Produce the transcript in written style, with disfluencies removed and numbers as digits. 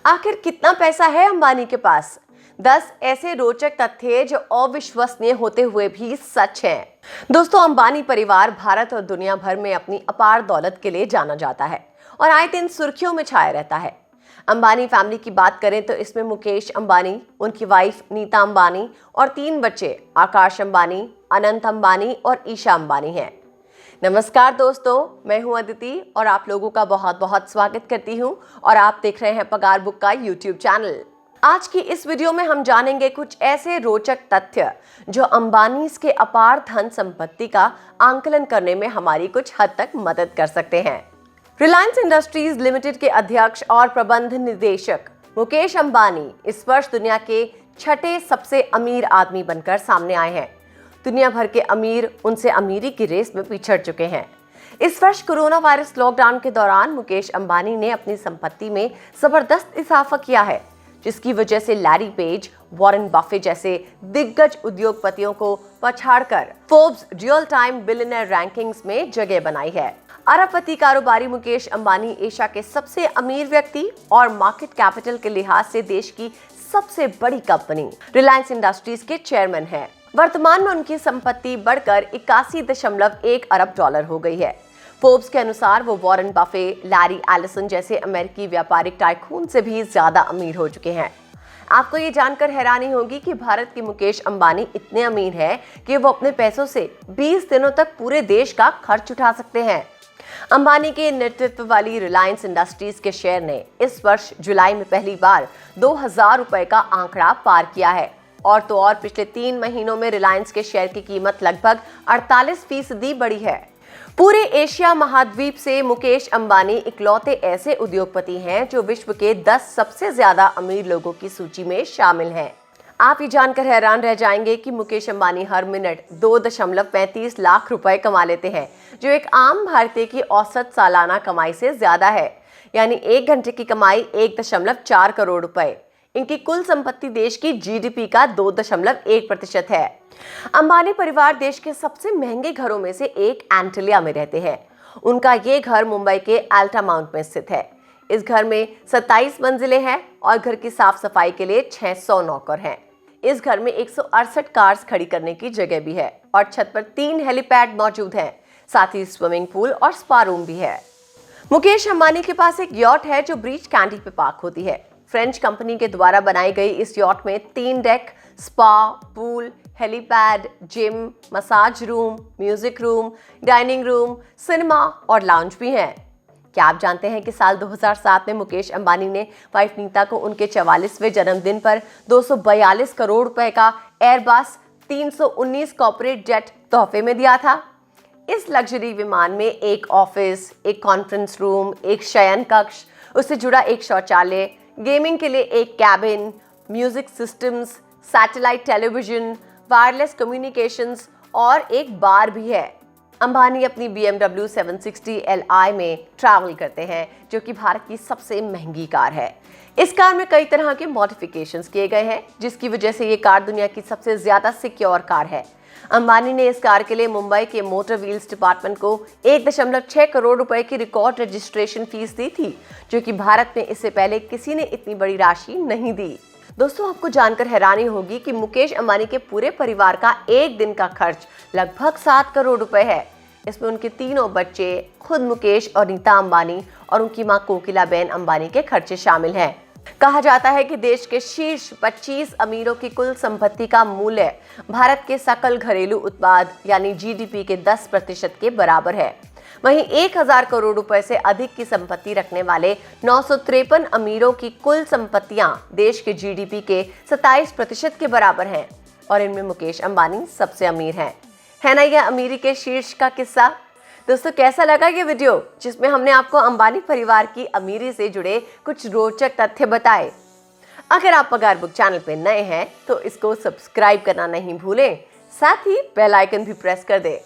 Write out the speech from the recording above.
आखिर कितना पैसा है अंबानी के पास? 10 ऐसे रोचक तथ्य जो अविश्वसनीय होते हुए भी सच हैं। दोस्तों, अंबानी परिवार भारत और दुनिया भर में अपनी अपार दौलत के लिए जाना जाता है और आए दिन सुर्खियों में छाया रहता है। अंबानी फैमिली की बात करें तो इसमें मुकेश अंबानी, उनकी वाइफ नीता अंबानी और 3 बच्चे आकाश अंबानी, अनंत अंबानी और ईशा अंबानी हैं। नमस्कार दोस्तों, मैं हूं अदिति और आप लोगों का बहुत बहुत स्वागत करती हूं और आप देख रहे हैं पगार बुक का यूट्यूब चैनल। आज की इस वीडियो में हम जानेंगे कुछ ऐसे रोचक तथ्य जो अंबानीज के अपार धन संपत्ति का आंकलन करने में हमारी कुछ हद तक मदद कर सकते हैं। रिलायंस इंडस्ट्रीज लिमिटेड के अध्यक्ष और प्रबंध निदेशक मुकेश अंबानी इस वर्ष दुनिया के 6ठे सबसे अमीर आदमी बनकर सामने आए हैं। दुनिया भर के अमीर उनसे अमीरी की रेस में पिछड़ चुके हैं। इस वर्ष कोरोना वायरस लॉकडाउन के दौरान मुकेश अंबानी ने अपनी संपत्ति में जबरदस्त इजाफा किया है, जिसकी वजह से लैरी पेज, वॉरेन बफे जैसे दिग्गज उद्योगपतियों को पछाड़कर Forbes real time billionaire rankings में जगह बनाई है। अरबपति कारोबारी मुकेश अंबानी एशिया के सबसे अमीर व्यक्ति और मार्केट कैपिटल के लिहाज से देश की सबसे बड़ी कंपनी रिलायंस इंडस्ट्रीज के चेयरमैन हैं। वर्तमान में उनकी संपत्ति बढ़कर 81.1 अरब डॉलर हो गई है। फोर्ब्स के अनुसार वो वॉरेन बफे, लैरी एलिसन जैसे अमेरिकी व्यापारिक टाइकून से भी ज्यादा अमीर हो चुके हैं। आपको ये जानकर हैरानी होगी कि भारत के मुकेश अंबानी इतने अमीर हैं कि वो अपने पैसों से 20 दिनों तक पूरे देश का खर्च उठा सकते हैं। अंबानी के नेतृत्व वाली रिलायंस इंडस्ट्रीज के शेयर ने इस वर्ष जुलाई में पहली बार 2000 रुपए का आंकड़ा पार किया है और तो और पिछले 3 महीनों में रिलायंस के शेयर की कीमत लगभग 48% बढ़ी है। पूरे एशिया महाद्वीप से मुकेश अंबानी इकलौते ऐसे उद्योगपति हैं जो विश्व के 10 सबसे ज्यादा अमीर लोगों की सूची में शामिल हैं। आप ये जानकर हैरान रह जाएंगे कि मुकेश अंबानी हर मिनट 2.35 लाख रुपए कमा लेते हैं, जो एक आम भारतीय की औसत सालाना कमाई से ज्यादा है। यानी 1 घंटे की कमाई 1.4 करोड़ रुपए। इनकी कुल संपत्ति देश की जीडीपी का 2.1% है। अंबानी परिवार देश के सबसे महंगे घरों में से एक एंटिलिया में रहते हैं। उनका ये घर मुंबई के अल्टामाउंट में स्थित है। इस घर में 27 मंजिलें हैं और घर की साफ सफाई के लिए 600 नौकर हैं। इस घर में 168 कार्स खड़ी करने की जगह भी है और छत पर 3 हेलीपैड मौजूद हैं। साथ ही स्विमिंग पूल और स्पा रूम भी है। मुकेश अंबानी के पास एक यॉट है जो ब्रीच कैंडी पे पार्क होती है। फ्रेंच कंपनी के द्वारा बनाई गई इस यॉट में 3 deck, spa, pool, helipad, gym, massage room, music room, dining room, cinema और लाउंज भी हैं। क्या आप जानते हैं कि साल 2007 में मुकेश अंबानी ने वाइफ नीता को उनके 44वें जन्मदिन पर 242 करोड़ रुपए का एयरबस 319 कॉर्पोरेट जेट तोहफे में दिया था। इस लग्जरी विमान में एक ऑफिस, एक कॉन्फ्रेंस रूम, एक शयन कक्ष, उससे जुड़ा एक शौचालय, गेमिंग के लिए एक cabin, music systems, satellite television, wireless communications और एक बार भी है। अंबानी अपनी BMW 760 Li में ट्रैवल करते हैं, जो कि भारत की सबसे महंगी कार है। इस कार में कई तरह के मॉडिफिकेशंस किए गए हैं, जिसकी वजह से ये कार दुनिया की सबसे ज्यादा सिक्योर कार है। अंबानी ने इस कार के लिए मुंबई के मोटर व्हील्स डिपार्टमेंट को 1.6 करोड़ रुपए की रिकॉर्ड रजिस्ट्रेशन फीस दी थी, जो कि भारत में इससे पहले किसी ने इतनी बड़ी राशि नहीं दी। दोस्तों, आपको जानकर हैरानी होगी कि मुकेश अंबानी के पूरे परिवार का एक दिन का खर्च लगभग 7 करोड़ रुपए है। इसमें उनके 3 बच्चे, खुद मुकेश और नीता अंबानी और उनकी मां कोकिलाबेन अंबानी के खर्चे शामिल हैं। कहा जाता है कि देश के शीर्ष 25 अमीरों की कुल संपत्ति का मूल्य भारत के सकल घरेलू उत्पाद यानी जीडीपी के 10% के बराबर है। वहीं 1000 करोड़ रुपए से अधिक की संपत्ति रखने वाले 953 अमीरों की कुल संपत्तियां देश के जीडीपी के 27% के बराबर हैं और इनमें मुकेश अंबानी सबसे अमीर हैं। है ना यह अमीरी के शीर्ष का किस्सा। दोस्तों, कैसा लगा ये वीडियो जिसमें हमने आपको अंबानी परिवार की अमीरी से जुड़े कुछ रोचक तथ्य बताए। अगर आप पगार बुक चैनल पे नए हैं तो इसको सब्सक्राइब करना नहीं भूलें, साथ ही बेल आइकन भी प्रेस कर दें